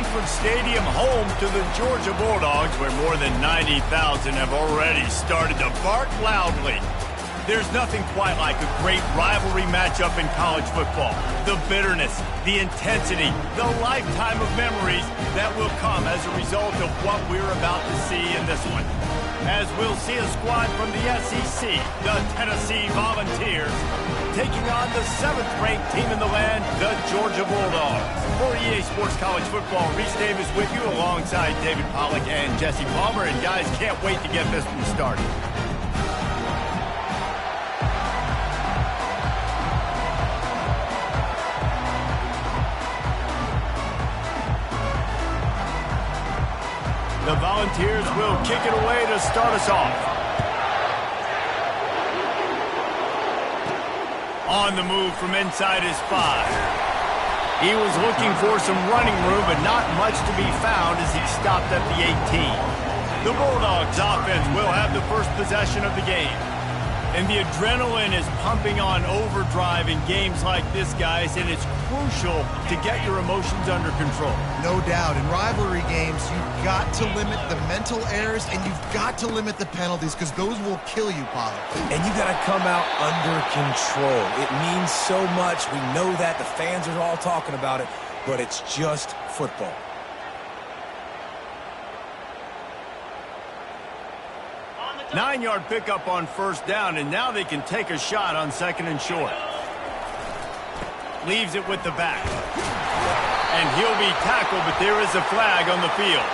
Sanford Stadium, home to the Georgia Bulldogs, where more than 90,000 have already started to bark loudly. There's nothing quite like a great rivalry matchup in college football. The bitterness, the intensity, the lifetime of memories that will come as a result of what we're about to see in this one. As we'll see a squad from the SEC, the Tennessee Volunteers, taking on the 7th-ranked team in the land, the Georgia Bulldogs. For EA Sports College Football, Reese Davis with you alongside David Pollack and Jesse Palmer. And guys, can't wait to get this one started. The Volunteers will kick it away to start us off. On the move from inside his 5. He was looking for some running room, but not much to be found as he stopped at the 18. The Bulldogs offense will have the first possession of the game. And the adrenaline is pumping on overdrive in games like this, guys, and it's crucial to get your emotions under control. No doubt. In rivalry games, you've got to limit the mental errors, and you've got to limit the penalties, because those will kill you, Pollard. And you got to come out under control. It means so much. We know that. The fans are all talking about it, but it's just football. Nine-yard pickup on first down, and now they can take a shot on 2nd and short. Leaves it with the back. And he'll be tackled, but there is a flag on the field.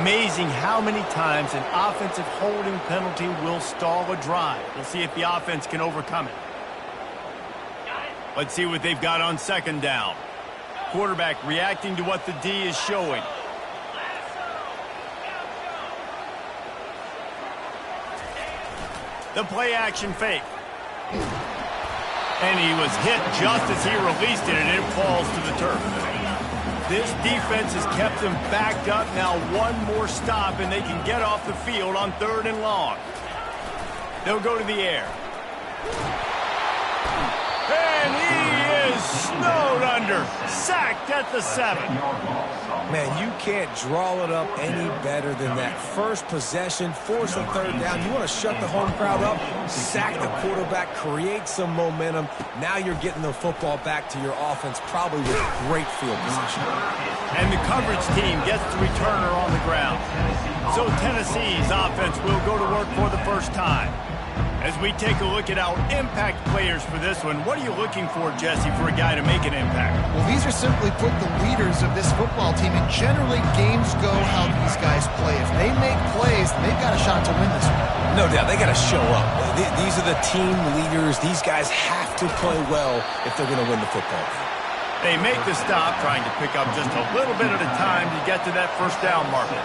Amazing how many times an offensive holding penalty will stall a drive. We'll see if the offense can overcome it. Let's see what they've got on 2nd down. Quarterback reacting to what the D is showing. The play action fake. And he was hit just as he released it, and it falls to the turf. This defense has kept them backed up. Now one more stop, and they can get off the field on 3rd and long. They'll go to the air. And he is snowed under. Sacked at the 7. Man, you can't draw it up any better than that. First possession, force a 3rd down. You want to shut the home crowd up, sack the quarterback, create some momentum. Now you're getting the football back to your offense, probably with great field position. And the coverage team gets the returner on the ground. So Tennessee's offense will go to work for the first time. As we take a look at our impact players for this one, what are you looking for, Jesse, for a guy to make an impact? Well, these are simply put the leaders of this football team, and generally games go how these guys play. If they make plays, they've got a shot to win this one. No doubt, they got to show up. These are the team leaders. These guys have to play well if they're going to win the football game. They make the stop, trying to pick up just a little bit at a time to get to that first down marker.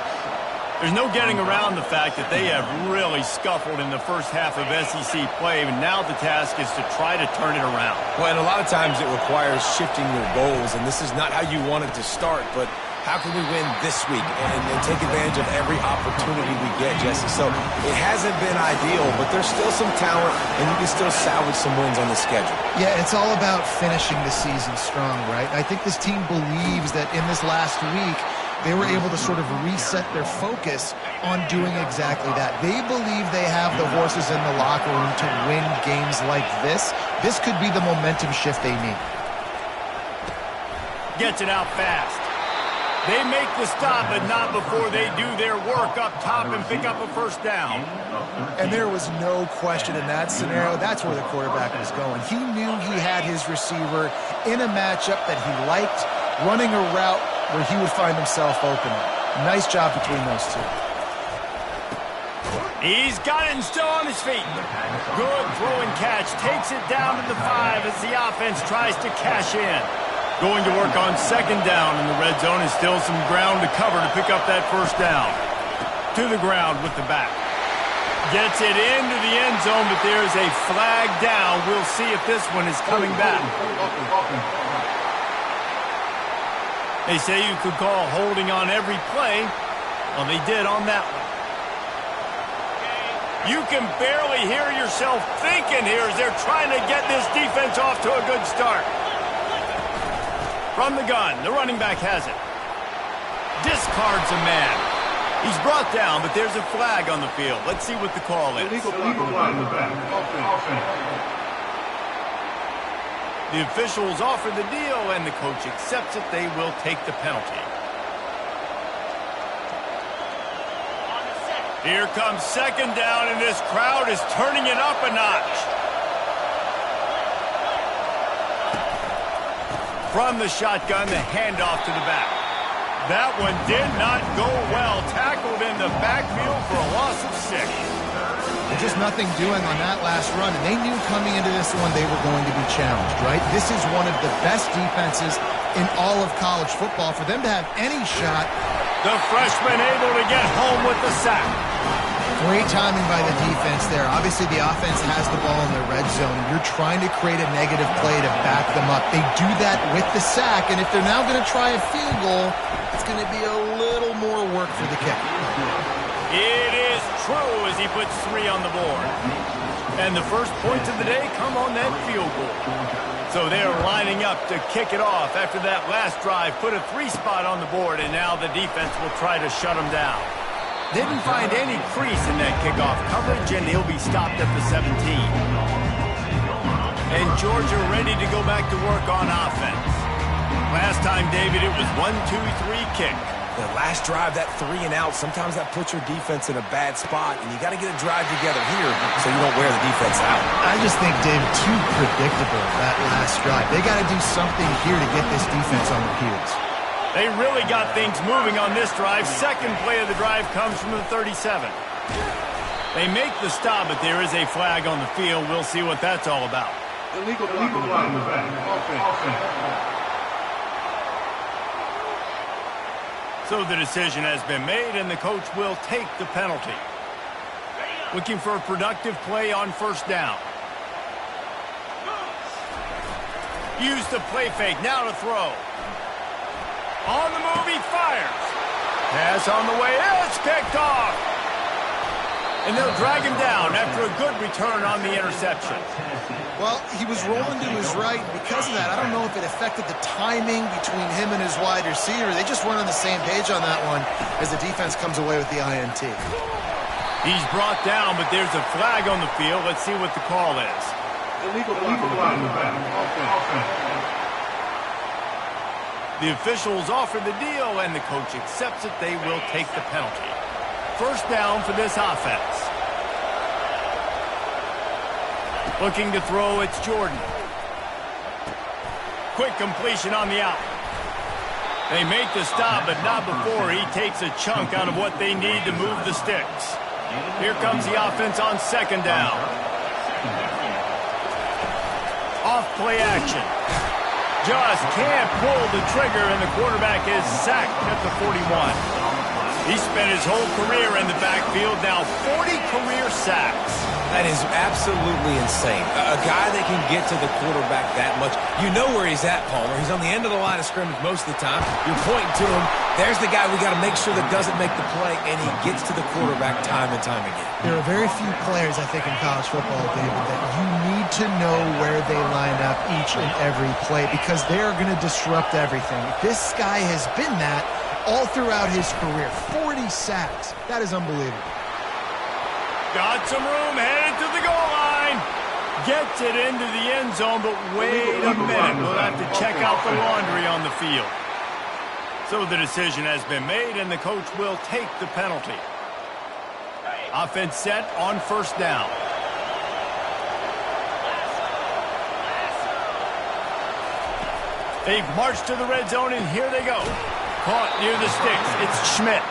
There's no getting around the fact that they have really scuffled in the first half of SEC play, and now the task is to try to turn it around. Well, and a lot of times it requires shifting your goals, and this is not how you wanted to start, but how can we win this week and take advantage of every opportunity we get, Jesse? So it hasn't been ideal, but there's still some talent, and you can still salvage some wins on the schedule. Yeah, it's all about finishing the season strong, right? I think this team believes that in this last week, they were able to sort of reset their focus on doing exactly that. They believe they have the horses in the locker room to win games like this. This could be the momentum shift they need. Gets it out fast. They make the stop, but not before they do their work up top and pick up a first down. And there was no question in that scenario. That's where the quarterback was going. He knew he had his receiver in a matchup that he liked, running a route where he would find himself open. Nice job between those two. He's got it and still on his feet. Good throw and catch. Takes it down to the 5 as the offense tries to cash in. Going to work on 2nd down in the red zone, and still some ground to cover to pick up that first down. To the ground with the back. Gets it into the end zone, but there's a flag down. We'll see if this one is coming back. They say you could call holding on every play. Well, they did on that one. You can barely hear yourself thinking here as they're trying to get this defense off to a good start. From the gun, the running back has it. Discards a man. He's brought down, but there's a flag on the field. Let's see what the call is. The officials offer the deal, and the coach accepts it. They will take the penalty. Here comes second down, and this crowd is turning it up a notch. From the shotgun, the handoff to the back. That one did not go well. Tackled in the backfield for a loss of 6. Just nothing doing on that last run, and they knew coming into this one they were going to be challenged, right? This is one of the best defenses in all of college football. For them to have any shot. The freshman able to get home with the sack. Great timing by the defense there. Obviously, the offense has the ball in the red zone. You're trying to create a negative play to back them up. They do that with the sack, and if they're now going to try a field goal, it's going to be a little more work for the kicker. It is true as he puts 3 on the board. And the first points of the day come on that field goal. So they're lining up to kick it off after that last drive. Put a 3 spot on the board, and now the defense will try to shut them down. Didn't find any crease in that kickoff coverage, and he'll be stopped at the 17. And Georgia ready to go back to work on offense. Last time, David, it was 1-2-3 kick. The last drive, that 3 and out, sometimes that puts your defense in a bad spot, and you got to get a drive together here so you don't wear the defense out. I just think, David, too predictable, that last drive. They got to do something here to get this defense on their heels. They really got things moving on this drive. Second play of the drive comes from the 37. They make the stop, but there is a flag on the field. We'll see what that's all about. Illegal flag on the back. Offense. So the decision has been made, and the coach will take the penalty. Looking for a productive play on first down. Use the play fake. Now to throw. On the move, he fires. Pass on the way. It's picked off. And they'll drag him down after a good return on the interception. Well, he was rolling to his right. Because of that, I don't know if it affected the timing between him and his wide receiver. They just weren't on the same page on that one as the defense comes away with the INT. He's brought down, but there's a flag on the field. Let's see what the call is. Illegal flag on the back. Offense. The officials offer the deal, and the coach accepts it. They will take the penalty. First down for this offense. Looking to throw, it's Jordan. Quick completion on the out. They make the stop, but not before he takes a chunk out of what they need to move the sticks. Here comes the offense on second down. Off play action. Just can't pull the trigger, and the quarterback is sacked at the 41. He spent his whole career in the backfield, now 40 career sacks. That is absolutely insane. A guy that can get to the quarterback that much. You know where he's at, Palmer. He's on the end of the line of scrimmage most of the time. You're pointing to him. There's the guy we got to make sure that doesn't make the play, and he gets to the quarterback time and time again. There are very few players, I think, in college football, David, that you need to know where they line up each and every play because they are going to disrupt everything. This guy has been that all throughout his career. 40 sacks. That is unbelievable. Got some room, headed to the goal line. Gets it into the end zone, but wait a minute. We'll have to check out the laundry on the field. So the decision has been made, and the coach will take the penalty. Offense set on first down. They've marched to the red zone, and here they go. Caught near the sticks. It's Schmidt.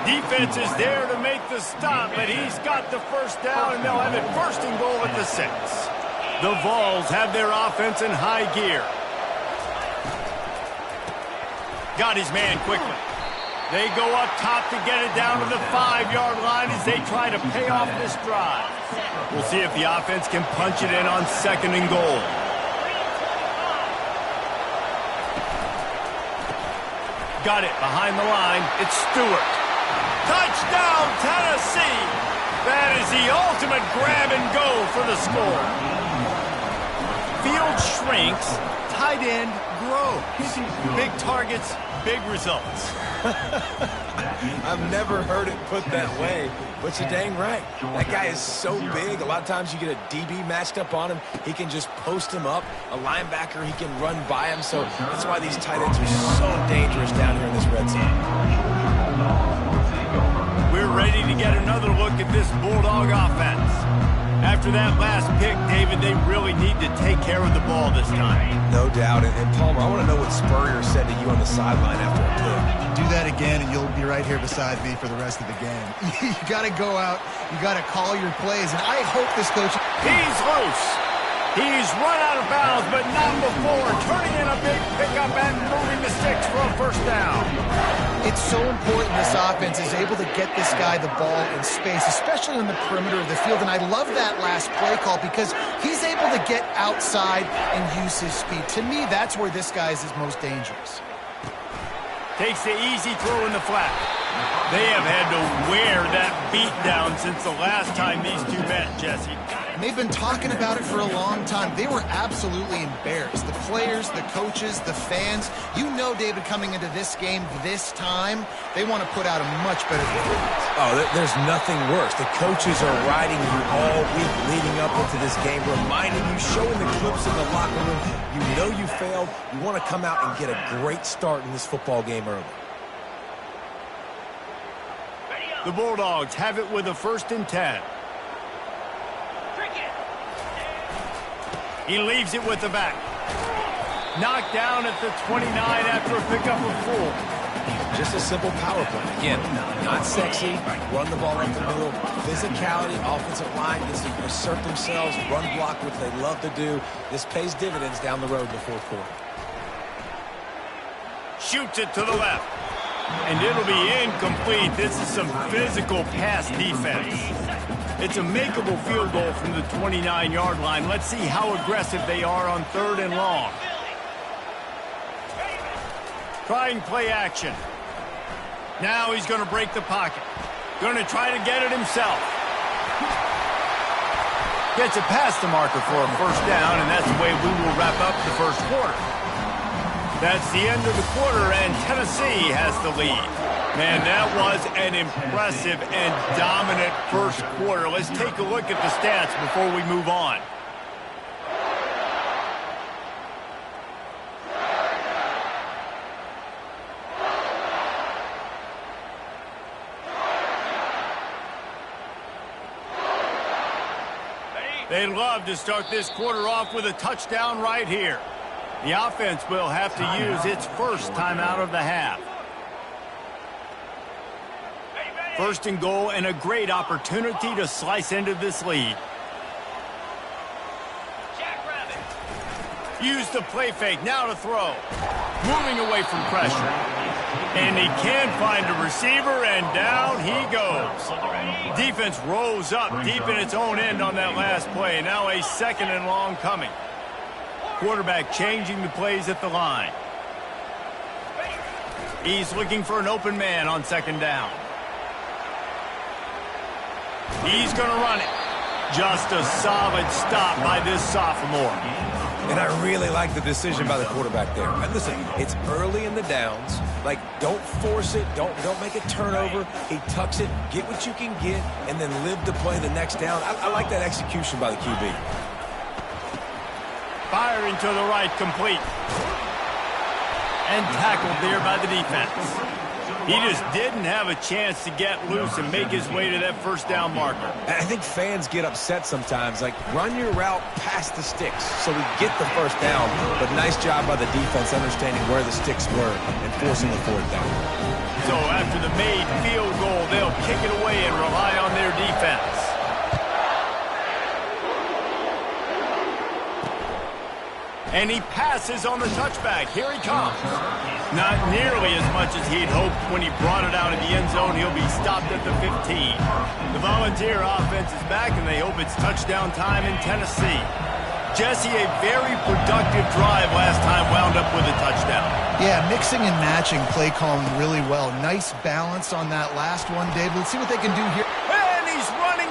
Defense is there to make the stop, but he's got the first down, and they'll have it first and goal at the 6. The Vols have their offense in high gear. Got his man quickly. They go up top to get it down to the 5-yard line as they try to pay off this drive. We'll see if the offense can punch it in on second and goal. Got it behind the line. It's Stewart. Touchdown, Tennessee! That is the ultimate grab and go for the score. Field shrinks, tight end grows. Big targets, big results. I've never heard it put that way, but you're dang right. That guy is so big. A lot of times you get a DB matched up on him. He can just post him up. A linebacker, he can run by him. So that's why these tight ends are so dangerous down here in this red zone. We're ready to get another look at this Bulldog offense. After that last pick, David, they really need to take care of the ball this time. No doubt. And Palmer, I want to know what Spurrier said to you on the sideline after a pick. Do that again, and you'll be right here beside me for the rest of the game. You got to go out. You got to call your plays. And I hope this coach... He's loose. He's run out of bounds, but not before turning in a big pickup and moving the sticks for a first down. It's so important this offense is able to get this guy the ball in space, especially on the perimeter of the field. And I love that last play call because he's able to get outside and use his speed. To me, that's where this guy is his most dangerous. Takes the easy throw in the flat. They have had to wear that beat down since the last time these two met, Jesse. And they've been talking about it for a long time. They were absolutely embarrassed. The players, the coaches, the fans. You know, David, coming into this game this time, they want to put out a much better performance. Oh, there's nothing worse. The coaches are riding you all week leading up into this game, reminding you, showing the clips in the locker room. You know you failed. You want to come out and get a great start in this football game early. The Bulldogs have it with a 1st and 10. He leaves it with the back. Knocked down at the 29 after a pickup of 4. Just a simple power play. Again, not sexy. Run the ball up the middle. Physicality, offensive line gets to assert themselves, run block, which they love to do. This pays dividends down the road in the 4th quarter. Shoots it to the left. And it'll be incomplete. This is some physical pass defense. It's a makeable field goal from the 29-yard line. Let's see how aggressive they are on 3rd and long. Trying play action. Now he's going to break the pocket. Going to try to get it himself. Gets it past the marker for a 1st down, and that's the way we will wrap up the 1st quarter. That's the end of the quarter, and Tennessee has the lead. Man, that was an impressive and dominant 1st quarter. Let's take a look at the stats before we move on. They'd love to start this quarter off with a touchdown right here. The offense will have to use its 1st timeout of the half. 1st and goal, and a great opportunity to slice into this lead. Use the play fake, now to throw. Moving away from pressure. And he can find a receiver, and down he goes. Defense rolls up deep in its own end on that last play. Now a 2nd and long coming. Quarterback changing the plays at the line. He's looking for an open man on 2nd down. He's going to run it. Just a solid stop by this sophomore. And I really like the decision by the quarterback there. And listen, it's early in the downs. Like, don't force it. Don't make a turnover. He tucks it, get what you can get, and then live to play the next down. I like that execution by the QB. Firing to the right, complete. And tackled there by the defense. He just didn't have a chance to get loose and make his way to that 1st down marker. And I think fans get upset sometimes. Like, run your route past the sticks so we get the 1st down. But nice job by the defense understanding where the sticks were and forcing the 4th down. So after the made field goal, they'll kick it away and rely on their defense. And he passes on the touchback. Here he comes. Not nearly as much as he'd hoped when he brought it out of the end zone. He'll be stopped at the 15. The Volunteer offense is back, and they hope it's touchdown time in Tennessee. Jesse, a very productive drive last time wound up with a touchdown. Yeah, mixing and matching play calling really well. Nice balance on that last one, Dave. Let's see what they can do here. And he's running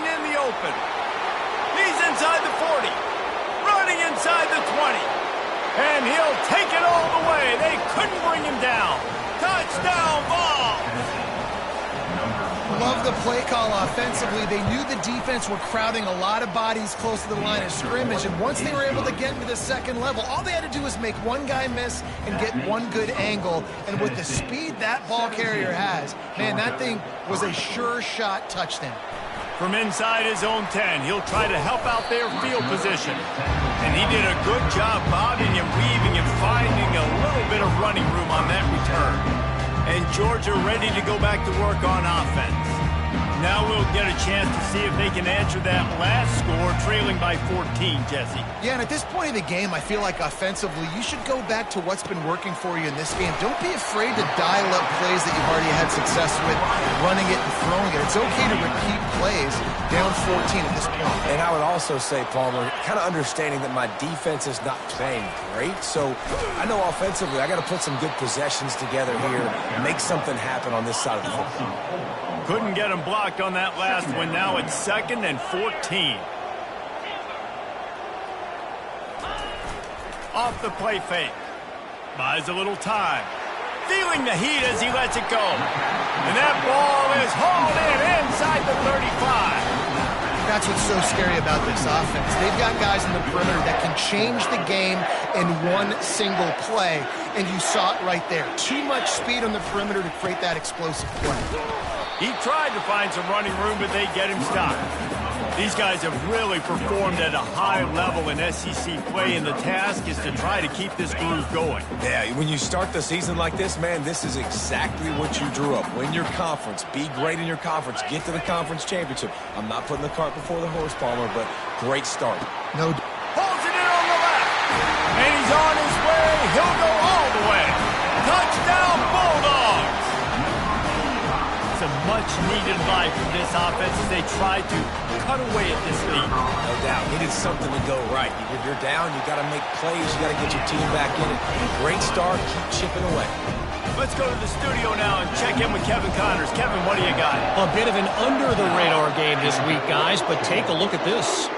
And he'll take it all the way. They couldn't bring him down. Touchdown ball. Love the play call offensively. They knew the defense were crowding a lot of bodies close to the line of scrimmage, and once they were able to get into the second level, all they had to do was make one guy miss and get one good angle. And with the speed that ball carrier has, man, that thing was a sure shot touchdown. From inside his own 10, he'll try to help out their field position. And he did a good job bobbing and weaving and finding a little bit of running room on that return. And Georgia ready to go back to work on offense. Now we'll get a chance to see if they can answer that last score, trailing by 14, Jesse. Yeah, and at this point in the game, I feel like offensively, you should go back to what's been working for you in this game. Don't be afraid to dial up plays that you've already had success with, running it and throwing it. It's okay to repeat plays down 14 at this point. And I would also say, Palmer, kind of understanding that my defense is not playing great, so I know offensively I got to put some good possessions together here, make something happen on this side of the football. Couldn't get him blocked on that last one. Now it's 2nd and 14. Off the play fake. Buys a little time. Feeling the heat as he lets it go. And that ball is hauled in inside the 35. That's what's so scary about this offense. They've got guys in the perimeter that can change the game in one single play, and you saw it right there. Too much speed on the perimeter to create that explosive play. He tried to find some running room, but they get him stopped. These guys have really performed at a high level in SEC play, and the task is to try to keep this groove going. Yeah, when you start the season like this, man, this is exactly what you drew up. Win your conference, be great in your conference, get to the conference championship. I'm not putting the cart before the horse, Palmer, but great start. No. Holds it in on the left, and he's on his way. He'll go all the way. Touchdown, Bulldogs! It's a much-needed life from this offense as they try to cut away at this lead. No doubt. Needed something to go right. If you're down, you got to make plays. You got to get your team back in it. Great start. Keep chipping away. Let's go to the studio now and check in with Kevin Connors. Kevin, what do you got? A bit of an under-the-radar game this week, guys, but take a look at this.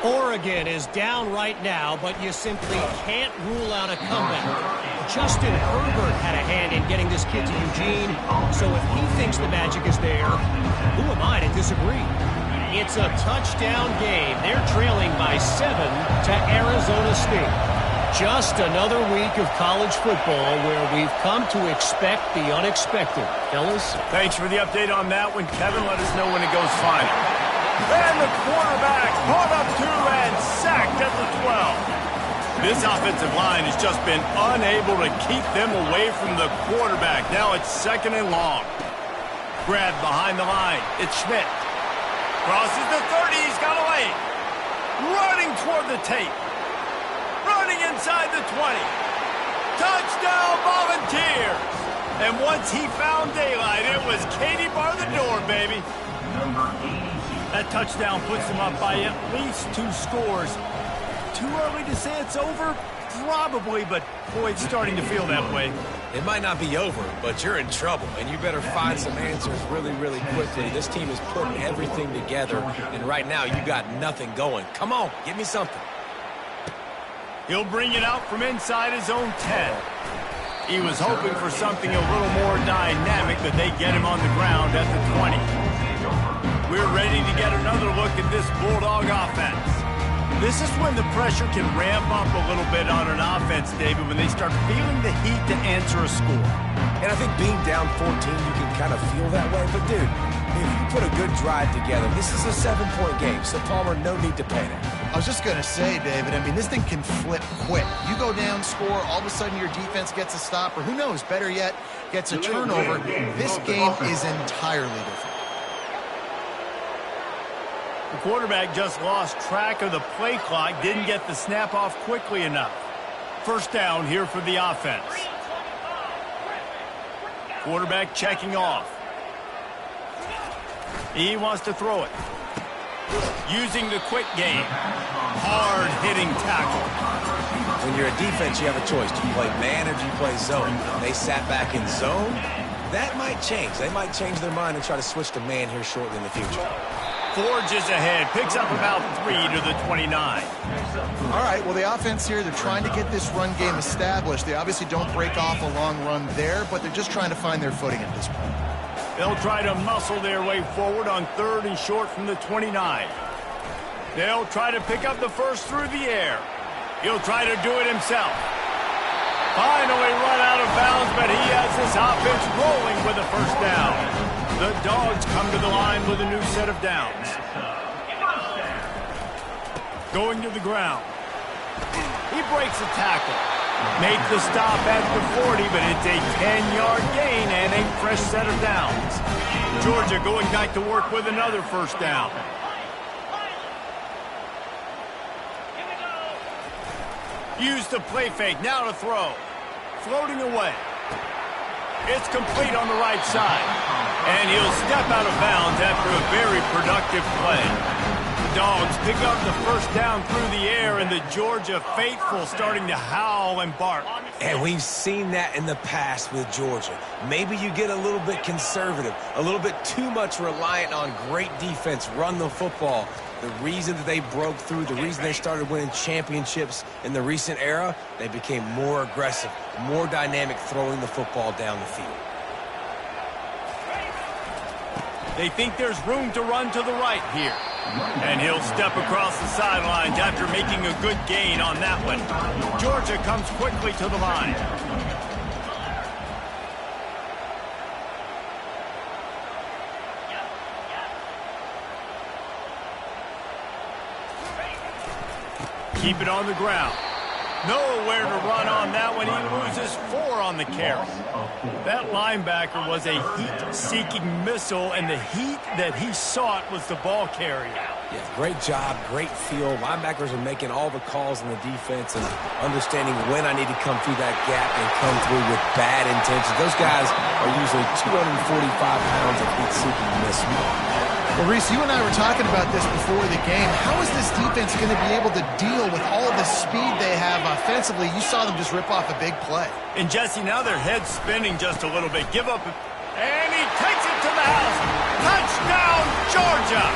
Oregon is down right now, but you simply can't rule out a comeback. Justin Herbert had a hand in getting this kid to Eugene, so if he thinks the magic is there, who am I to disagree? It's a touchdown game. They're trailing by 7 to Arizona State. Just another week of college football where we've come to expect the unexpected. Fellas? Thanks for the update on that one, Kevin. Let us know when it goes final. And the quarterback caught up to and sacked at the 12. This offensive line has just been unable to keep them away from the quarterback. Now it's 2nd and long. Grabbed behind the line. It's Schmidt. Crosses the 30. He's got a lane. Running toward the tape. Running inside the 20. Touchdown, Volunteers. And once he found daylight, it was Katie bar the door, baby. That touchdown puts them up by at least 2 scores. Too early to say it's over? Probably, but boy, it's starting to feel that way. It might not be over, but you're in trouble, and you better find some answers really, really quickly. This team is putting everything together, and right now you got nothing going. Come on, give me something. He'll bring it out from inside his own 10. He was hoping for something a little more dynamic, but they get him on the ground at the 20. We're ready to get another look at this Bulldog offense. This is when the pressure can ramp up a little bit on an offense, David, when they start feeling the heat to answer a score. And I think being down 14, you can kind of feel that way. But, dude, if you put a good drive together, this is a 7-point game, so Palmer, no need to panic. I was just going to say, David, I mean, this thing can flip quick. You go down, score, all of a sudden your defense gets a stop, or who knows, better yet, gets a turnover. This game is entirely different. The quarterback just lost track of the play clock, didn't get the snap off quickly enough. 1st down here for the offense. Quarterback checking off. He wants to throw it. Using the quick game. Hard-hitting tackle. When you're a defense, you have a choice. Do you play man or do you play zone? They sat back in zone. That might change. They might change their mind and try to switch to man here shortly in the future. Forges ahead. Picks up about 3 to the 29. All right, well, the offense here, they're trying to get this run game established. They obviously don't break off a long run there, but they're just trying to find their footing at this point. They'll try to muscle their way forward on 3rd and short from the 29. They'll try to pick up the first through the air. He'll try to do it himself. Finally run out of bounds, but he has this offense rolling with a first down. The Dogs come to the line with a new set of downs. Going to the ground. He breaks a tackle. Make the stop at the 40, but it's a 10-yard gain and a fresh set of downs. Georgia going back to work with another first down. Use the play fake, now to throw. Floating away. It's complete on the right side. And he'll step out of bounds after a very productive play. The Dogs pick up the first down through the air, and the Georgia faithful starting to howl and bark. And we've seen that in the past with Georgia. Maybe you get a little bit conservative, a little bit too much reliant on great defense, run the football. The reason that they broke through, the reason they started winning championships in the recent era, they became more aggressive, more dynamic throwing the football down the field. They think there's room to run to the right here. And he'll step across the sidelines after making a good gain on that one. Georgia comes quickly to the line. Keep it on the ground. Nowhere to run on that one. He loses 4 on the carry. That linebacker was a heat-seeking missile, and the heat that he sought was the ball carrier. Yeah, great job, great feel. Linebackers are making all the calls in the defense and understanding when I need to come through that gap and come through with bad intentions. Those guys are usually 245 pounds of heat-seeking missile. Well, Reese, you and I were talking about this before the game. How is this defense going to be able to deal with all the speed they have offensively? You saw them just rip off a big play. And, Jesse, now their head's spinning just a little bit. Give up. And he takes it to the house. Touchdown, Georgia!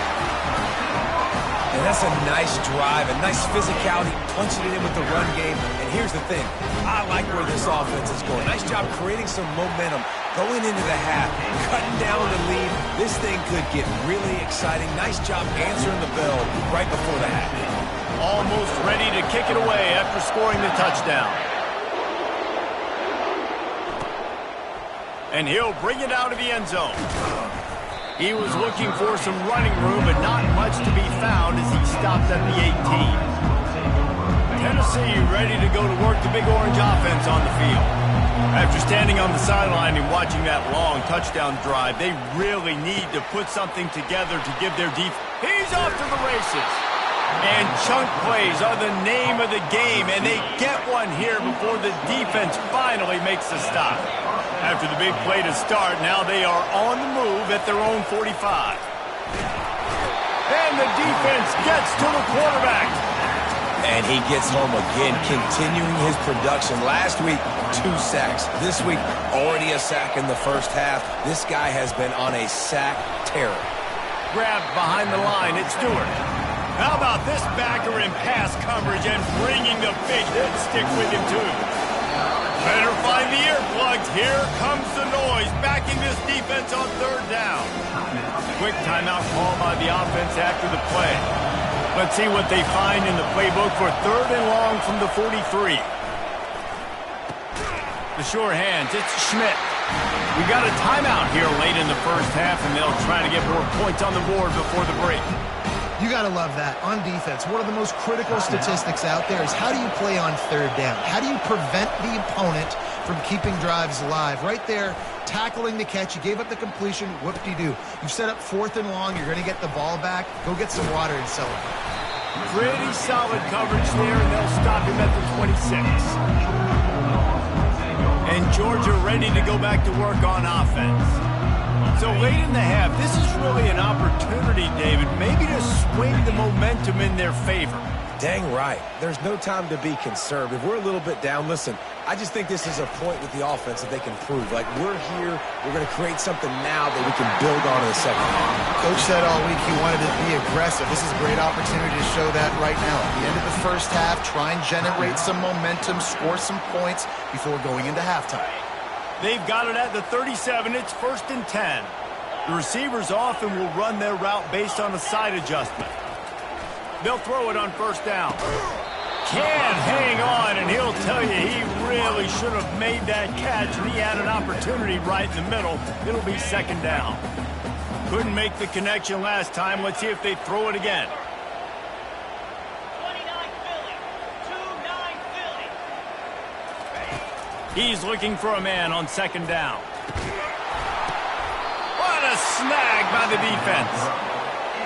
And that's a nice drive, a nice physicality, punching it in with the run game. And here's the thing. I like where this offense is going. Nice job creating some momentum, going into the half, cutting down the lead. This thing could get really exciting. Nice job answering the bell right before the half. Almost ready to kick it away after scoring the touchdown. And he'll bring it out of the end zone. He was looking for some running room, but not much to be found as he stopped at the 18. Tennessee ready to go to work the Big Orange offense on the field. After standing on the sideline and watching that long touchdown drive, they really need to put something together to give their defense. He's off to the races. And chunk plays are the name of the game, and they get one here before the defense finally makes a stop. After the big play to start, now they are on the move at their own 45. And the defense gets to the quarterback. And he gets home again, continuing his production. Last week, 2 sacks. This week, already a sack in the first half. This guy has been on a sack terror. Grabbed behind the line, it's Stewart. How about this backer in pass coverage and bringing the big hit stick with him, too? Better find the earplugs. Here comes the noise, backing this defense on 3rd down. Quick timeout call by the offense after the play. Let's see what they find in the playbook for 3rd and long from the 43. The sure hands, it's Schmidt. We got a timeout here late in the first half, and they'll try to get more points on the board before the break. You got to love that. On defense, one of the most critical statistics out there is how do you play on 3rd down? How do you prevent the opponent from keeping drives alive? Right there, tackling the catch. You gave up the completion. Whoop-de-doo. You've set up 4th and long. You're going to get the ball back. Go get some water and celebrate. Pretty solid coverage there, and they'll stop him at the 26. And Georgia ready to go back to work on offense. So late in the half, this is really an opportunity, David, maybe to swing the momentum in their favor. Dang right. There's no time to be conservative. We're a little bit down. Listen, I just think this is a point with the offense that they can prove. Like, we're here, we're going to create something now that we can build on in the second half. Coach said all week he wanted to be aggressive. This is a great opportunity to show that right now. At the end of the first half, try and generate some momentum, score some points before going into halftime. They've got it at the 37. It's 1st and 10. The receivers often will run their route based on a side adjustment. They'll throw it on 1st down. Can't hang on, and he'll tell you he really should have made that catch, and he had an opportunity right in the middle. It'll be 2nd down. Couldn't make the connection last time. Let's see if they throw it again. 29 Philly. 2-9 Philly. He's looking for a man on 2nd down. What a snag by the defense.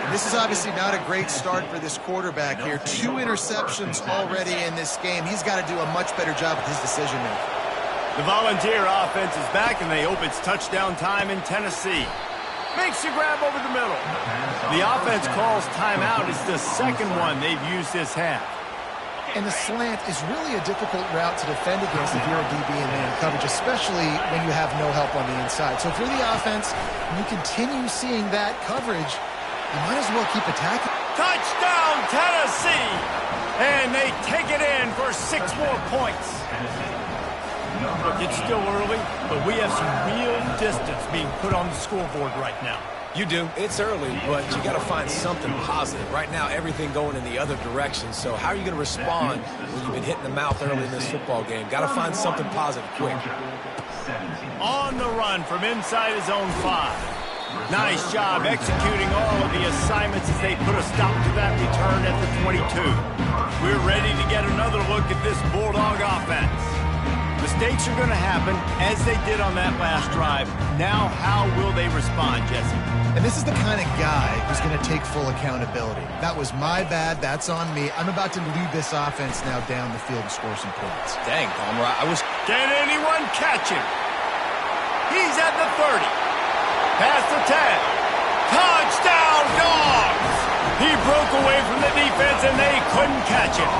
This is obviously not a great start for this quarterback here. 2 interceptions already in this game. He's got to do a much better job with his decision-making. The Volunteer offense is back, and they hope it's touchdown time in Tennessee. Makes the grab over the middle. The offense calls timeout. It's the 2nd one they've used this half. And the slant is really a difficult route to defend against if you're a DB in man coverage, especially when you have no help on the inside. So if you're the offense and you continue seeing that coverage, you might as well keep attacking. Touchdown, Tennessee! And they take it in for 6 more points. Look, it's still early, but we have some real distance being put on the scoreboard right now. You do. It's early, but you got to find something positive. Right now, everything going in the other direction. So how are you going to respond when you've been hit in the mouth early in this football game? Got to find something positive quick. On the run from inside his own 5. Nice job executing all of the assignments as they put a stop to that return at the 22. We're ready to get another look at this Bulldog offense. Mistakes are going to happen, as they did on that last drive. Now, how will they respond, Jesse? And this is the kind of guy who's going to take full accountability. That was my bad. That's on me. I'm about to lead this offense now down the field and score some points. Dang, Palmer, I was... Can anyone catch him? He's at the 30. Past the 10. Touchdown, Dogs! He broke away from the defense, and they couldn't catch him.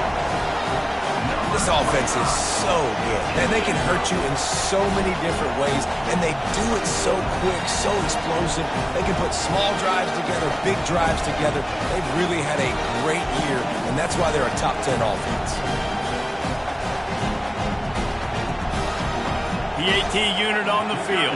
This offense is so good, and they can hurt you in so many different ways, and they do it so quick, so explosive. They can put small drives together, big drives together. They've really had a great year, and that's why they're a top 10 offense. The AT unit on the field.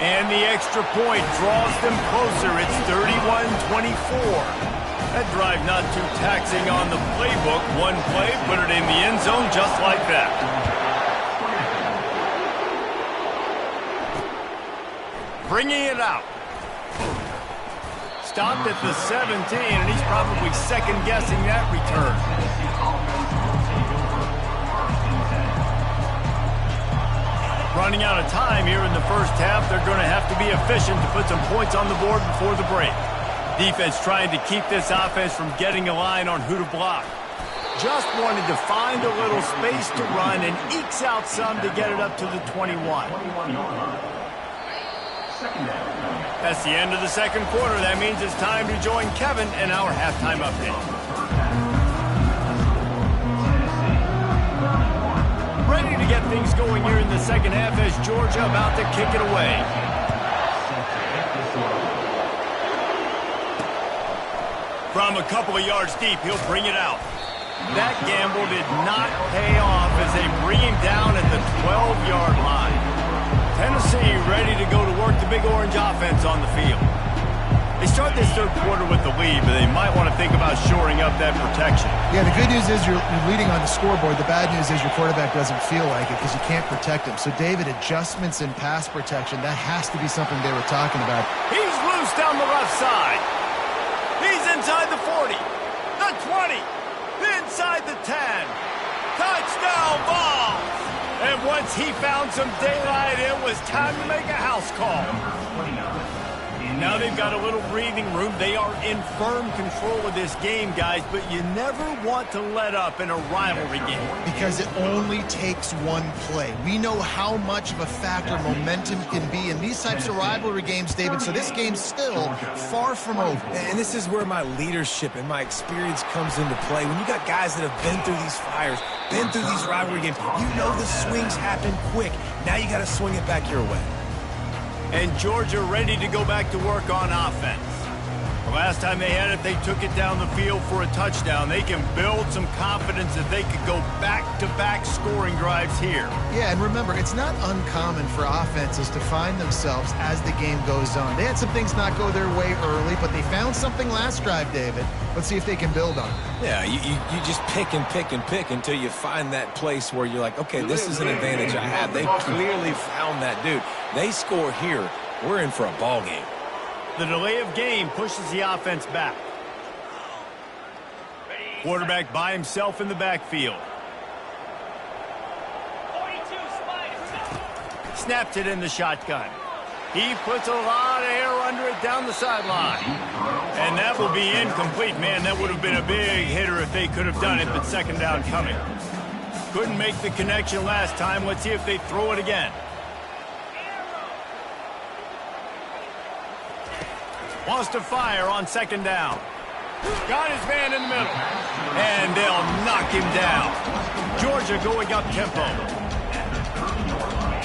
And the extra point draws them closer. It's 31-24. That drive not too taxing on the playbook. One play, put it in the end zone just like that. Bringing it out. Stopped at the 17, and he's probably second-guessing that return. Running out of time here in the first half. They're going to have to be efficient to put some points on the board before the break. Defense trying to keep this offense from getting a line on who to block. Just wanted to find a little space to run and ekes out some to get it up to the 21. That's the end of the 2nd quarter. That means it's time to join Kevin in our halftime update. Ready to get things going here in the 2nd half as Georgia about to kick it away. From a couple of yards deep, he'll bring it out. That gamble did not pay off as they bring him down at the 12-yard line. Tennessee ready to go to work the Big Orange offense on the field. They start this 3rd quarter with the lead, but they might want to think about shoring up that protection. Yeah, the good news is you're leading on the scoreboard. The bad news is your quarterback doesn't feel like it because you can't protect him. So, David, adjustments in pass protection, that has to be something they were talking about. He's loose down the left side. He's inside the 40, the 20, inside the 10. Touchdown ball! And once he found some daylight, it was time to make a house call. Now they've got a little breathing room. They are in firm control of this game, guys, but you never want to let up in a rivalry game. Because it only takes one play. We know how much of a factor momentum can be in these types of rivalry games, David, so this game's still far from over. And this is where my leadership and my experience comes into play. When you got guys that have been through these fires, been through these rivalry games, you know the swings happen quick. Now you got to swing it back your way. And Georgia ready to go back to work on offense. The last time they had it, they took it down the field for a touchdown. They can build some confidence that they could go back-to-back scoring drives here. Yeah, and remember, it's not uncommon for offenses to find themselves as the game goes on. They had some things not go their way early, but they found something last drive, David. Let's see if they can build on it. Yeah, you just pick and pick and pick until you find that place where you're like, okay, this is an advantage I have. They clearly found that dude. They score here. We're in for a ball game. The delay of game pushes the offense back. Quarterback by himself in the backfield. 42 Spiders. Snaps it in the shotgun. He puts a lot of air under it down the sideline. And that will be incomplete. Man, that would have been a big hitter if they could have done it, but second down coming. Couldn't make the connection last time. Let's see if they throw it again. Wants to fire on second down. Got his man in the middle. And they'll knock him down. Georgia going up tempo.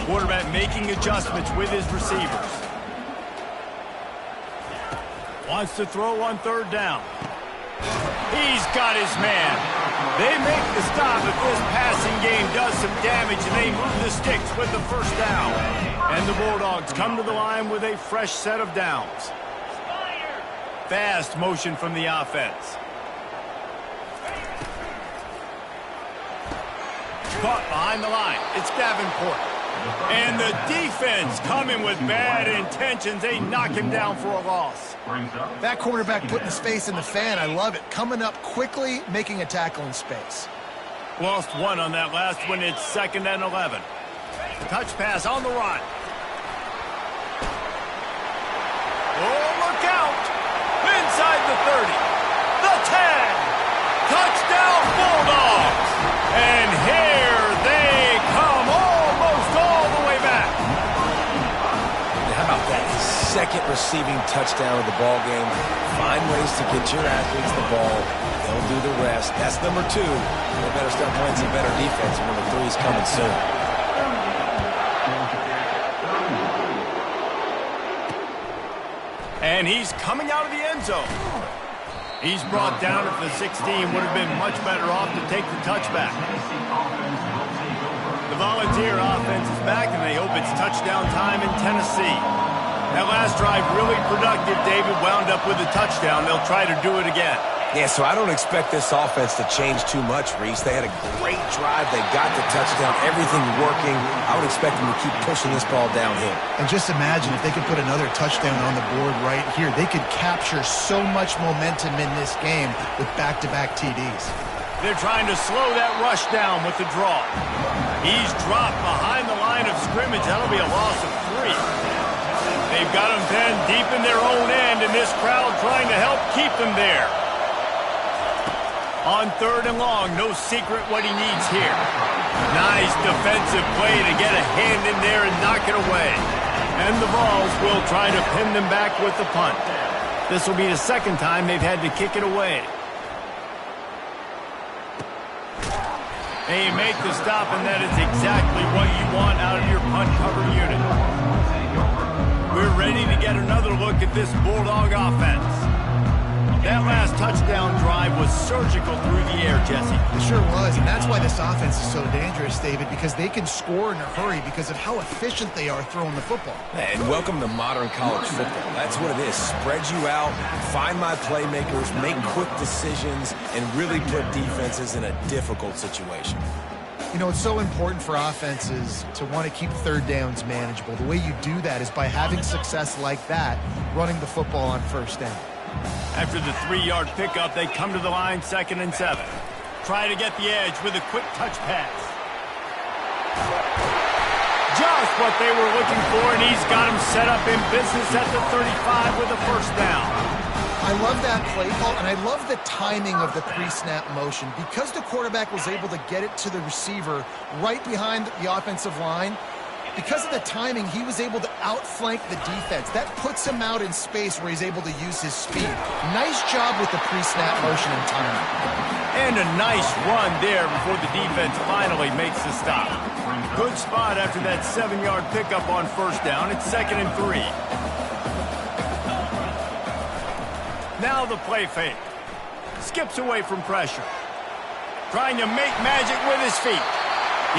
Quarterback making adjustments with his receivers. Wants to throw on third down. He's got his man. They make the stop if this passing game does some damage, and they move the sticks with the first down. And the Bulldogs come to the line with a fresh set of downs. Fast motion from the offense. Caught behind the line. It's Davenport. And the defense coming with bad intentions. They knock him down for a loss. That quarterback putting his face in the fan, I love it. Coming up quickly, making a tackle in space. Lost one on that last one. It's 2nd and 11. Touch pass on the run. Oh, look out. Inside the 30, the 10, touchdown Bulldogs, and here they come almost all the way back. How about that? His second receiving touchdown of the ball game. Find ways to get your athletes the ball. They'll do the rest. That's number 2. They better start playing some better defense. Number 3 is coming soon. And he's coming out of the end zone. He's brought down at the 16. Would have been much better off to take the touchback. The Volunteer offense is back, and they hope it's touchdown time in Tennessee. That last drive really productive. David wound up with a touchdown. They'll try to do it again. Yeah, so I don't expect this offense to change too much, Reese. They had a great drive. They got the touchdown. Everything working. I would expect them to keep pushing this ball downhill. And just imagine if they could put another touchdown on the board right here. They could capture so much momentum in this game with back-to-back TDs. They're trying to slow that rush down with the draw. He's dropped behind the line of scrimmage. That'll be a loss of 3. They've got him pinned deep in their own end, and this crowd trying to help keep them there. On 3rd and long, no secret what he needs here. Nice defensive play to get a hand in there and knock it away. And the Vols will try to pin them back with the punt. This will be the 2nd time they've had to kick it away. They make the stop, and that is exactly what you want out of your punt cover unit. We're ready to get another look at this Bulldog offense. That last touchdown drive was surgical through the air, Jesse. It sure was, and that's why this offense is so dangerous, David, because they can score in a hurry because of how efficient they are throwing the football. And welcome to modern college football. That's what it is. Spread you out, find my playmakers, make quick decisions, and really put defenses in a difficult situation. You know, it's so important for offenses to want to keep 3rd downs manageable. The way you do that is by having success like that, running the football on 1st down. After the 3-yard pickup, they come to the line 2nd and 7. Try to get the edge with a quick touch pass. Just what they were looking for, and he's got him set up in business at the 35 with a first down. I love that play call, and I love the timing of the pre-snap motion. Because the quarterback was able to get it to the receiver right behind the offensive line, because of the timing, he was able to outflank the defense. That puts him out in space where he's able to use his speed. Nice job with the pre-snap motion and timing. And a nice run there before the defense finally makes the stop. Good spot after that 7-yard pickup on first down. It's 2nd and 3. Now the play fake. Skips away from pressure. Trying to make magic with his feet.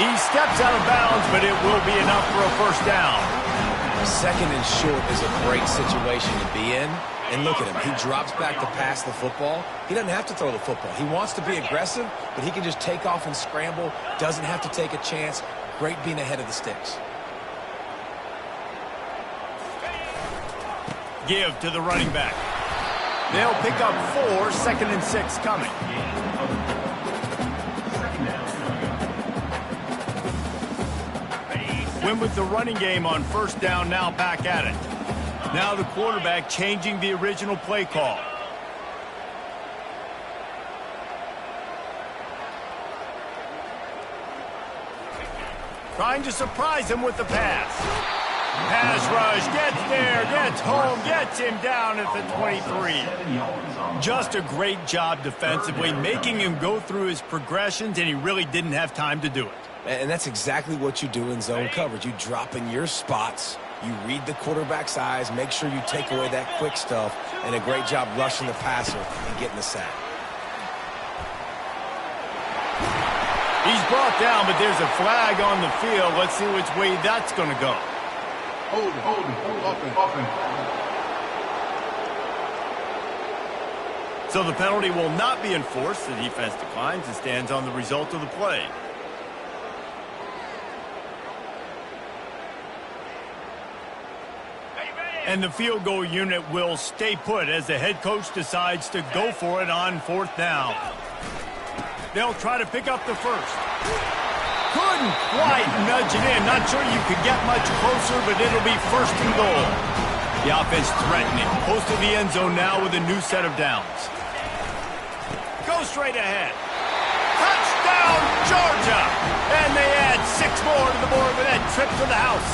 He steps out of bounds, but it will be enough for a first down. 2nd and short is a great situation to be in. And look at him. He drops back to pass the football. He doesn't have to throw the football. He wants to be aggressive, but he can just take off and scramble. Doesn't have to take a chance. Great being ahead of the sticks. Give to the running back. They'll pick up 4, 2nd and 6 coming. Win with the running game on first down, now back at it. Now the quarterback changing the original play call. Trying to surprise him with the pass. Pass rush, gets there, gets home, gets him down at the 23. Just a great job defensively, making him go through his progressions, and he really didn't have time to do it. And that's exactly what you do in zone coverage. You drop in your spots, you read the quarterback's eyes, make sure you take away that quick stuff, and a great job rushing the passer and getting the sack. He's brought down, but there's a flag on the field. Let's see which way that's going to go. Hold it. So the penalty will not be enforced. The defense declines and stands on the result of the play. And the field goal unit will stay put as the head coach decides to go for it on 4th down. They'll try to pick up the first. Couldn't quite nudge it in. Not sure you could get much closer, but it'll be 1st and goal. The offense threatening. Close to the end zone now with a new set of downs. Go straight ahead. Touchdown, Georgia! And they add 6 more to the board with that trip to the house.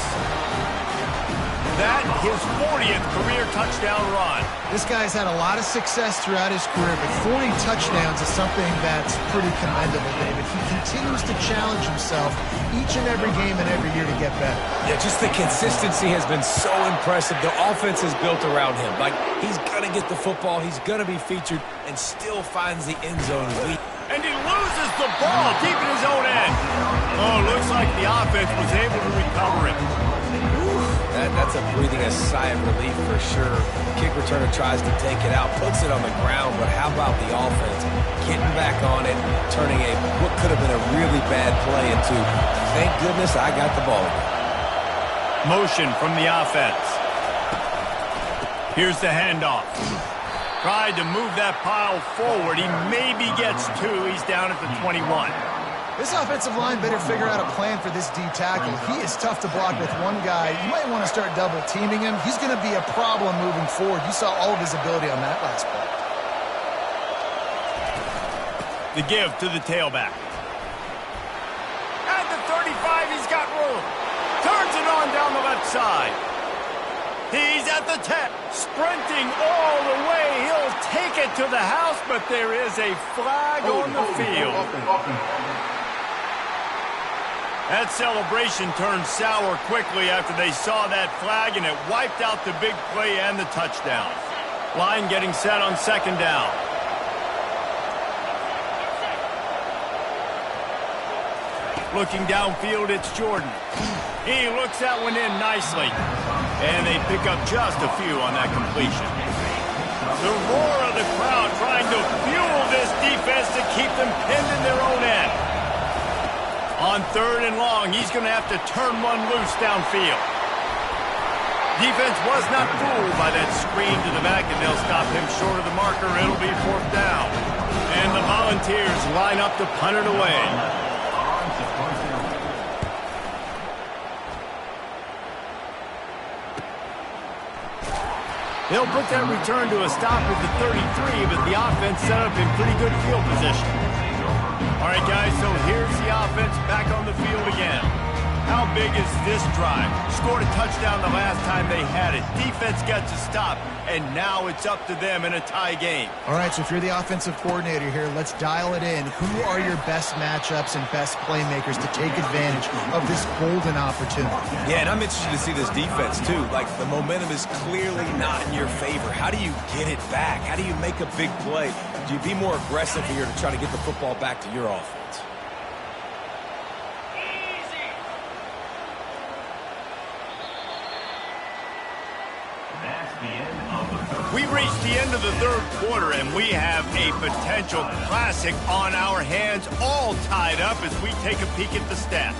That, his 40th career touchdown run. This guy's had a lot of success throughout his career, but 40 touchdowns is something that's pretty commendable, David. He continues to challenge himself each and every game and every year to get better. Yeah, just the consistency has been so impressive. The offense is built around him. Like, he's going to get the football, he's going to be featured, and still finds the end zone weak. And he loses the ball deep in his own end. Oh, looks like the offense was able to recover it. That's a breathing a sigh of relief for sure. Kick returner tries to take it out, puts it on the ground, but how about the offense getting back on it, turning what could have been a really bad play into, thank goodness I got the ball. Motion from the offense. Here's the handoff. Tried to move that pile forward. He maybe gets 2. He's down at the 21. This offensive line better figure out a plan for this D tackle. He is tough to block with one guy. You might want to start double teaming him. He's going to be a problem moving forward. You saw all of his ability on that last play. The give to the tailback. At the 35, he's got room. Turns it on down the left side. He's at the 10, sprinting all the way. He'll take it to the house, but there is a flag on the field. That celebration turned sour quickly after they saw that flag, and it wiped out the big play and the touchdown. Line getting set on 2nd down. Looking downfield, it's Jordan. He looks that one in nicely. And they pick up just a few on that completion. The roar of the crowd trying to fuel this defense to keep them pinned in their own end. On 3rd and long, he's going to have to turn one loose downfield. Defense was not fooled by that screen to the back, and they'll stop him short of the marker. It'll be 4th down. And the Volunteers line up to punt it away. They'll put that return to a stop at the 33, but the offense set up in pretty good field position. All right, guys, so here's the offense back on the field again. How big is this drive? Scored a touchdown the last time they had it. Defense gets a stop, and now it's up to them in a tie game. All right, so if you're the offensive coordinator here, let's dial it in. Who are your best matchups and best playmakers to take advantage of this golden opportunity? Yeah, and I'm interested to see this defense, too. Like, the momentum is clearly not in your favor. How do you get it back? How do you make a big play? Do you be more aggressive here to try to get the football back to your offense? We reached the end of the third quarter, and we have a potential classic on our hands, all tied up as we take a peek at the stats.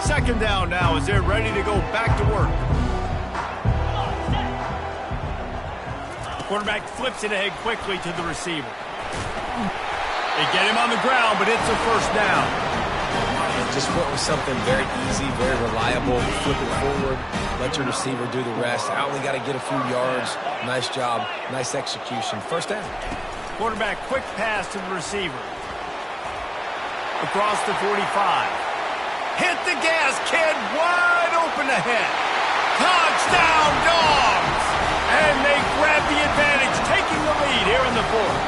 Second down now as they're ready to go back to work. Quarterback flips it ahead quickly to the receiver. They get him on the ground, but it's a first down. Just went with something very easy, very reliable. Flip it forward, let your receiver do the rest. I only got to get a few yards. Nice job, nice execution. First down. Quarterback quick pass to the receiver. Across the 45. Hit the gas, kid, wide open ahead. Touchdown, Dogs! And they grab the advantage, taking the lead here in the fourth.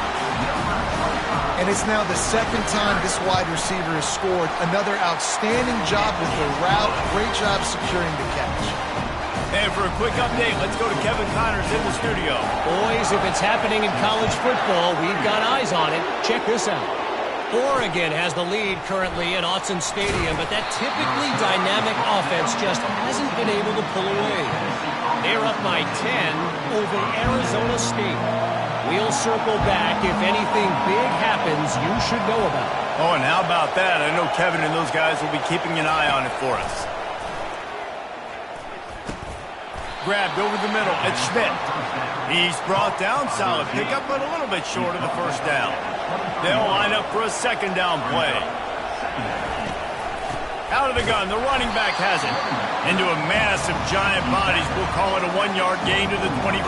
And it's now the second time this wide receiver has scored. Another outstanding job with the route. Great job securing the catch. And for a quick update, let's go to Kevin Connors in the studio. Boys, if it's happening in college football, we've got eyes on it. Check this out. Oregon has the lead currently at Autzen Stadium, but that typically dynamic offense just hasn't been able to pull away. They're up by 10 over Arizona State. We'll circle back if anything big happens you should know about. Oh, and how about that? I know Kevin and those guys will be keeping an eye on it for us. Grabbed over the middle. It's Schmidt. He's brought down. Solid pickup, but a little bit short of the first down. They'll line up for a second down play. Out of the gun, the running back has it. Into a mass of giant bodies. We'll call it a 1-yard gain to the 24.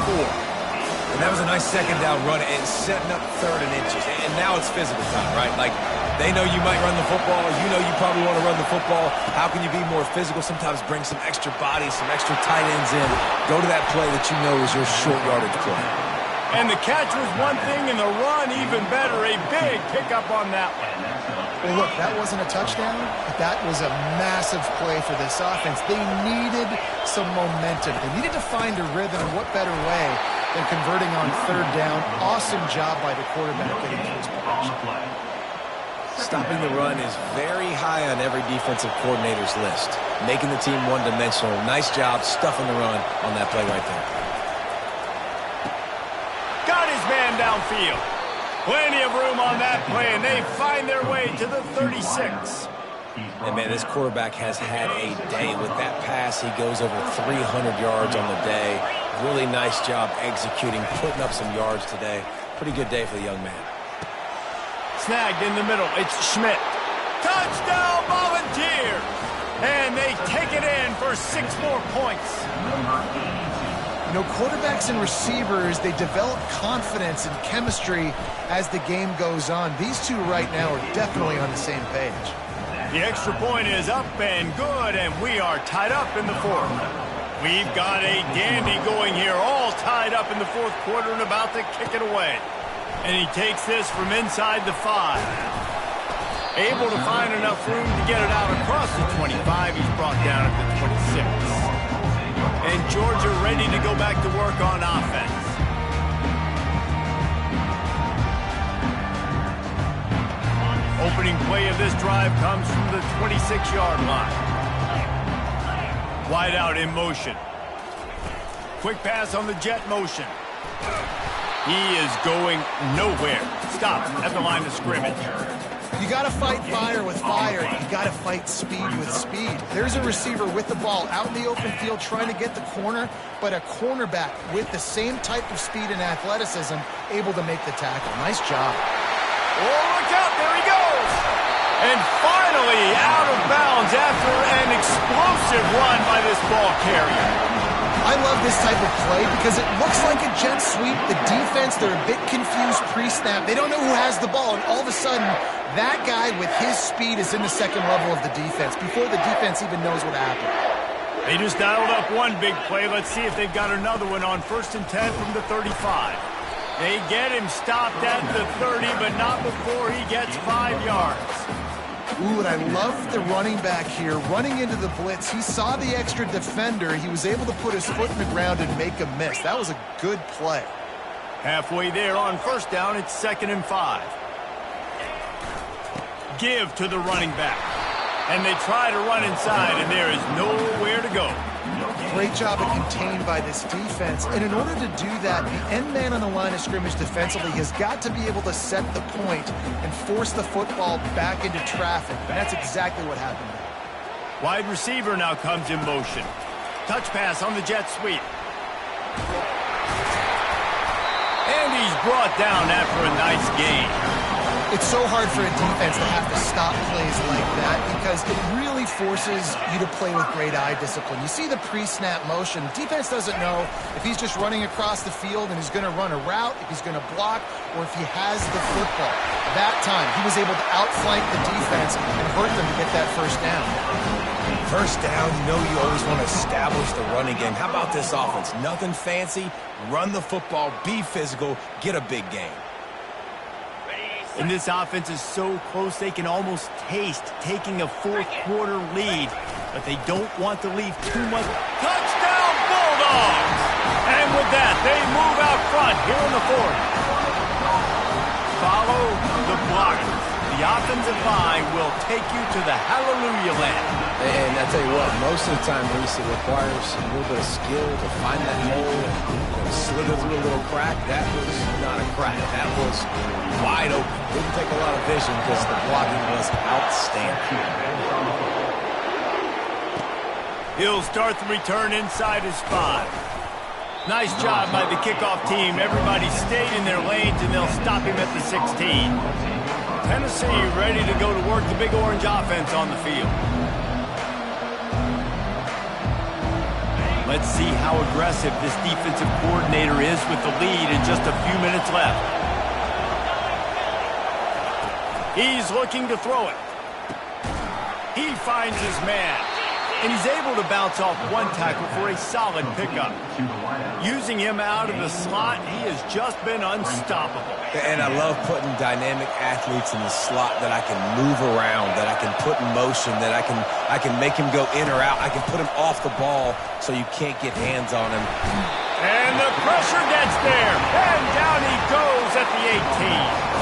And that was a nice second down run and setting up third and inches. And now it's physical time, right? Like, they know you might run the football. You know you probably want to run the football. How can you be more physical? Sometimes bring some extra bodies, some extra tight ends in. Go to that play that you know is your short yardage play. And the catch was one thing, and the run even better. A big pickup on that one. Well, look, that wasn't a touchdown, but that was a massive play for this offense. They needed some momentum. They needed to find a rhythm, and what better way than converting on third down. Awesome job by the quarterback getting to his position. Stopping the run is very high on every defensive coordinator's list. Making the team one-dimensional. Nice job stuffing the run on that play right there. Got his man downfield. Plenty of room on that play, and they find their way to the 36. And, man, this quarterback has had a day. With that pass, he goes over 300 yards on the day. Really nice job executing, putting up some yards today. Pretty good day for the young man. Snagged in the middle. It's Schmidt. Touchdown, Volunteers! And they take it in for 6 more points. You know, quarterbacks and receivers, they develop confidence and chemistry as the game goes on. These two right now are definitely on the same page. The extra point is up and good, and we are tied up in the fourth. We've got a dandy going here, all tied up in the fourth quarter and about to kick it away. And he takes this from inside the 5. Able to find enough room to get it out across the 25. He's brought down at the 26. And Georgia ready to go back to work on offense. Opening play of this drive comes from the 26-yard line. Wide out in motion. Quick pass on the jet motion. He is going nowhere. Stops at the line of scrimmage. You got to fight fire with fire. You got to fight speed with speed. There's a receiver with the ball out in the open field trying to get the corner, but a cornerback with the same type of speed and athleticism able to make the tackle. Nice job. Oh, look out. There he goes. And finally out of bounds after an explosive run by this ball carrier. I love this type of play because it looks like a jet sweep. The defense, they're a bit confused pre-snap. They don't know who has the ball, and all of a sudden, that guy with his speed is in the second level of the defense before the defense even knows what happened. They just dialed up one big play. Let's see if they've got another one on 1st and 10 from the 35. They get him stopped at the 30, but not before he gets 5 yards. Ooh, and I love the running back here running into the blitz. He saw the extra defender. He was able to put his foot in the ground and make a miss. That was a good play. Halfway there on 1st down, it's 2nd and 5. Give to the running back. And they try to run inside, and there is nowhere to go. Great job of contained by this defense. And in order to do that, the end man on the line of scrimmage defensively has got to be able to set the point and force the football back into traffic. And that's exactly what happened there. Wide receiver now comes in motion. Touch pass on the jet sweep. And he's brought down after a nice gain. It's so hard for a defense to have to stop plays like that because it really forces you to play with great eye discipline. You see the pre-snap motion. Defense doesn't know if he's just running across the field and he's going to run a route, if he's going to block, or if he has the football. That time, he was able to outflank the defense and hurt them to get that 1st down. 1st down, you know you always want to establish the running game. How about this offense? Nothing fancy. Run the football, be physical, get a big gain. And this offense is so close they can almost taste taking a 4th-quarter lead. But they don't want to leave too much. Touchdown, Bulldogs! And with that, they move out front here in the 4th. Follow the blockers. The offensive line will take you to the hallelujah land. And I tell you what, most of the time, Reese, it requires a little bit of skill to find that hole and slither through a little crack. That was not a crack. That was wide open. Didn't take a lot of vision because the blocking was outstanding. He'll start the return inside his 5. Nice job by the kickoff team. Everybody stayed in their lanes, and they'll stop him at the 16. Tennessee ready to go to work the Big Orange offense on the field. Let's see how aggressive this defensive coordinator is with the lead and just a few minutes left. He's looking to throw it. He finds his man. And he's able to bounce off one tackle for a solid pickup. Using him out of the slot, he has just been unstoppable. And I love putting dynamic athletes in the slot that I can move around, that I can put in motion, that I can make him go in or out. I can put him off the ball so you can't get hands on him. And the pressure gets there. And down he goes at the 18.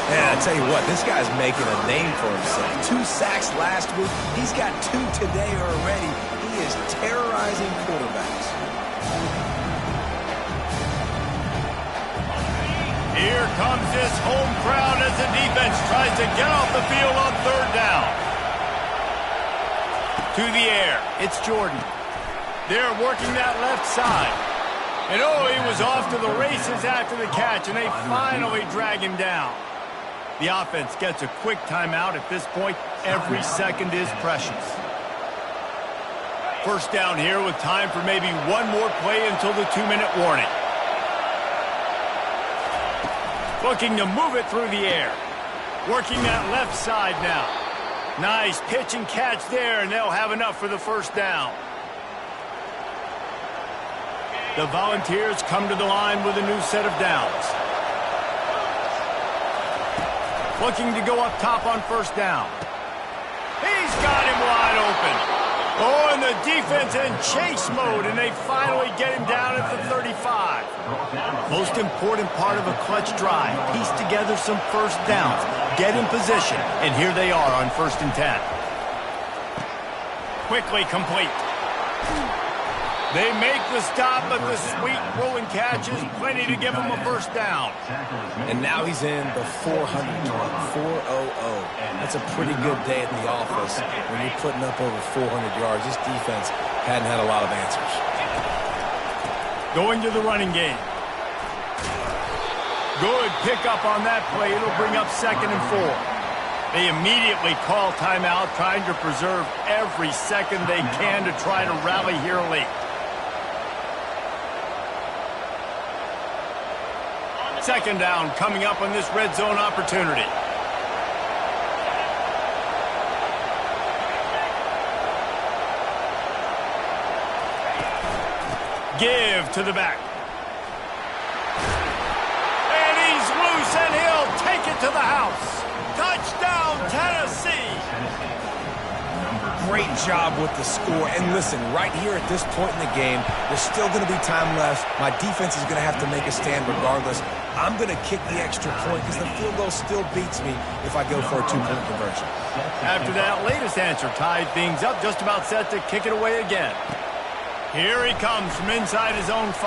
Yeah, I tell you what, this guy's making a name for himself. 2 sacks last week. He's got 2 today already. He is terrorizing quarterbacks. Here comes this home crowd as the defense tries to get off the field on 3rd down. To the air, it's Jordan. They're working that left side. And oh, he was off to the races after the catch, and they finally drag him down. The offense gets a quick timeout. At this point, every second is precious. 1st down here with time for maybe one more play until the 2-minute warning. Looking to move it through the air. Working that left side now. Nice pitch and catch there, and they'll have enough for the 1st down. The Volunteers come to the line with a new set of downs. Looking to go up top on 1st down. He's got him wide open. Oh, and the defense in chase mode, and they finally get him down at the 35. Most important part of a clutch drive. Piece together some 1st downs. Get in position, and here they are on 1st and 10. Quickly complete. They make the stop, but the sweet rolling catch is plenty to give him a first down. And now he's in the 400 club, 400. That's a pretty good day at the office when you're putting up over 400 yards. This defense hadn't had a lot of answers. Going to the running game. Good pickup on that play. It'll bring up 2nd and 4. They immediately call timeout, trying to preserve every second they can to try to rally here late. Second down coming up on this red zone opportunity. Give to the back. And he's loose, and he'll take it to the house. Touchdown, Tennessee. Great job with the score. And listen, right here at this point in the game, there's still going to be time left. My defense is going to have to make a stand regardless. I'm going to kick the extra point because the field goal still beats me if I go for a 2-point conversion. After that latest answer tied things up, just about set to kick it away again. Here he comes from inside his own 5.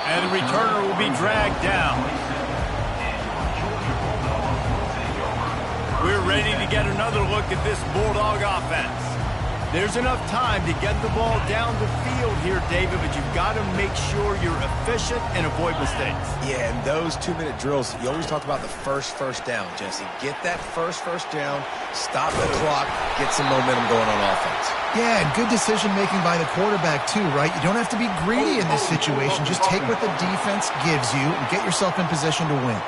And the returner will be dragged down. We're ready to get another look at this Bulldog offense. There's enough time to get the ball down the field here, David, but you've got to make sure you're efficient and avoid mistakes. Yeah, and those 2-minute drills, you always talk about the first down, Jesse. Get that first down, stop the clock, get some momentum going on offense. Yeah, and good decision-making by the quarterback, too, right? You don't have to be greedy in this situation. Just take what the defense gives you and get yourself in position to win.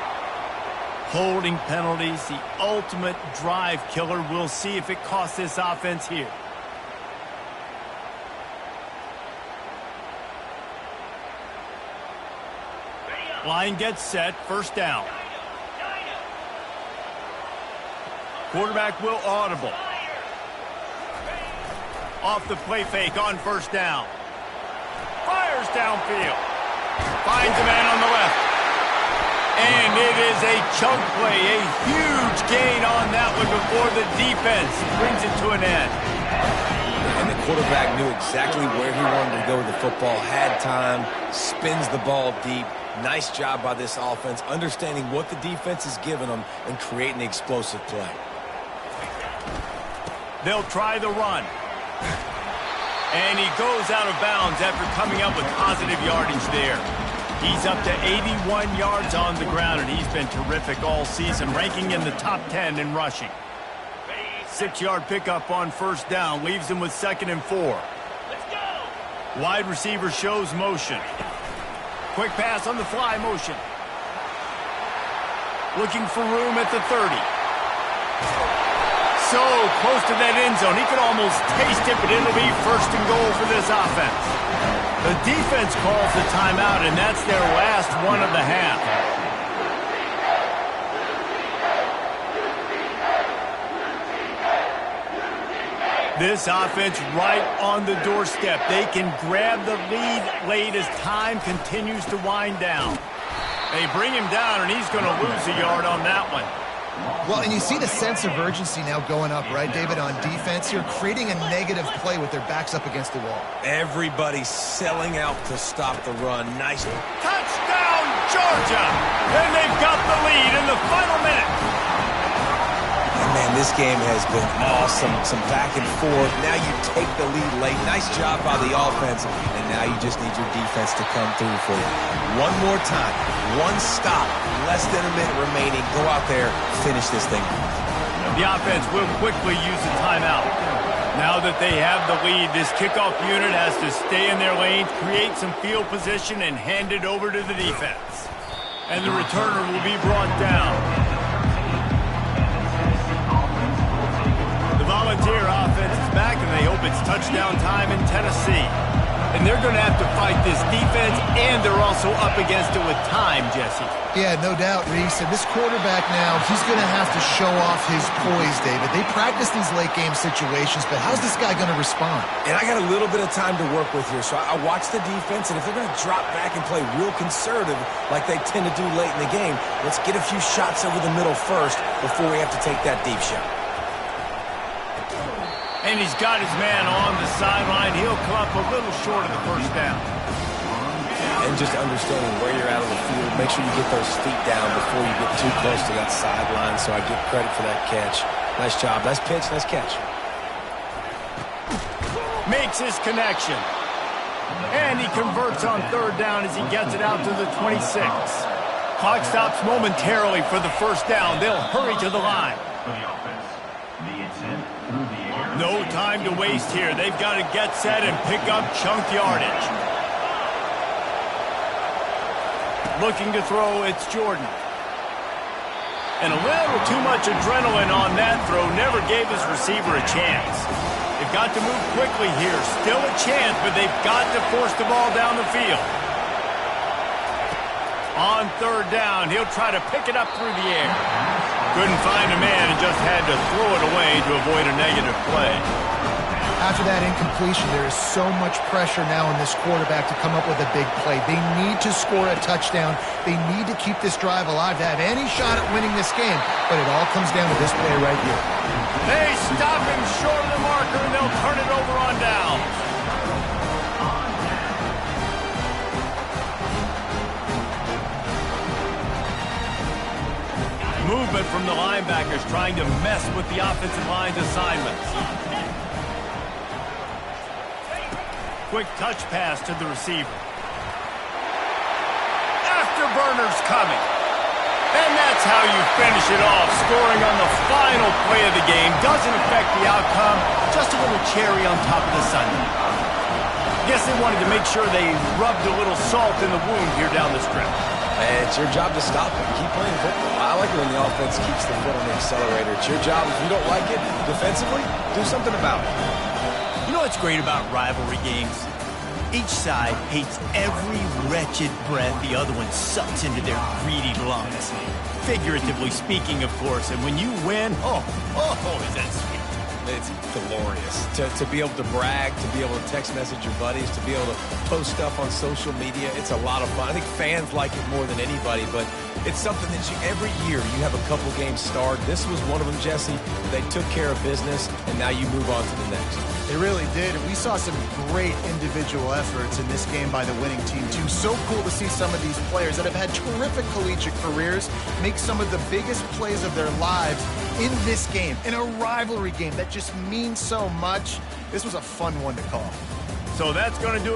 Holding penalties, the ultimate drive killer. We'll see if it costs this offense here. Line gets set, first down. Quarterback will audible. Off the play fake on first down. Fires downfield. Finds a man on the left. And it is a chunk play, a huge gain on that one before the defense brings it to an end. And the quarterback knew exactly where he wanted to go with the football, had time, spins the ball deep. Nice job by this offense, understanding what the defense is giving them and creating the explosive play. They'll try the run. And he goes out of bounds after coming up with positive yardage there. He's up to 81 yards on the ground, and he's been terrific all season, ranking in the top 10 in rushing. 6-yard pickup on first down, leaves him with 2nd and 4. Let's go. Wide receiver shows motion. Quick pass on the fly motion. Looking for room at the 30. So close to that end zone. He could almost taste it, but it'll be 1st and goal for this offense. The defense calls the timeout, and that's their last one of the half. This offense right on the doorstep. They can grab the lead late as time continues to wind down. They bring him down, and he's going to lose a yard on that one. Well, and you see the sense of urgency now going up, right, David, on defense here, creating a negative play with their backs up against the wall. Everybody's selling out to stop the run. Nice. Touchdown, Georgia! And they've got the lead in the final minute. And man, this game has been awesome. Some back and forth. Now you take the lead late. Nice job by the offense. And now you just need your defense to come through for you. One more time. One stop. Less than a minute remaining. Go out there. Finish this thing. The offense will quickly use a timeout. Now that they have the lead, this kickoff unit has to stay in their lane, create some field position, and hand it over to the defense. And the returner will be brought down. The Volunteer offense is back, and they hope it's touchdown time in Tennessee. And they're going to have to fight this defense, and they're also up against it with time, Jesse. Yeah, no doubt, Reese. And this quarterback now, he's going to have to show off his poise, David. They practice these late-game situations, but how's this guy going to respond? And I got a little bit of time to work with here, so I watch the defense, and if they're going to drop back and play real conservative like they tend to do late in the game, let's get a few shots over the middle first before we have to take that deep shot. And he's got his man on the sideline. He'll come up a little short of the first down. And just understanding where you're at on the field, make sure you get those feet down before you get too close to that sideline, so I give credit for that catch. Nice job. Nice pitch. Nice catch. Makes his connection. And he converts on third down as he gets it out to the 26. Clock stops momentarily for the first down. They'll hurry to the line. No time to waste here. They've got to get set and pick up chunk yardage. Looking to throw, it's Jordan. And a little too much adrenaline on that throw. Never gave his receiver a chance. They've got to move quickly here. Still a chance, but they've got to force the ball down the field. On third down, he'll try to pick it up through the air. Couldn't find a man and just had to throw it away to avoid a negative play. After that incompletion, there is so much pressure now on this quarterback to come up with a big play. They need to score a touchdown. They need to keep this drive alive to have any shot at winning this game. But it all comes down to this play right here. They stop him short of the marker, and they'll turn it over on down. Movement from the linebackers trying to mess with the offensive line's assignments. Quick touch pass to the receiver. Afterburner's coming. And that's how you finish it off. Scoring on the final play of the game doesn't affect the outcome. Just a little cherry on top of the sundae. Guess they wanted to make sure they rubbed a little salt in the wound here down the stretch. And it's your job to stop it. Keep playing football. I like it when the offense keeps the foot on the accelerator. It's your job. If you don't like it defensively, do something about it. You know what's great about rivalry games? Each side hates every wretched breath the other one sucks into their greedy lungs. Figuratively speaking, of course. And when you win, oh, is that sweet. It's glorious. To be able to brag, to be able to text message your buddies, to be able to post stuff on social media, it's a lot of fun. I think fans like it more than anybody, but it's something that every year you have a couple games starred. This was one of them, Jesse. They took care of business, and now you move on to the next. They really did. We saw some great individual efforts in this game by the winning team, too. So cool to see some of these players that have had terrific collegiate careers make some of the biggest plays of their lives in this game, in a rivalry game that just means so much. This was a fun one to call. So that's going to do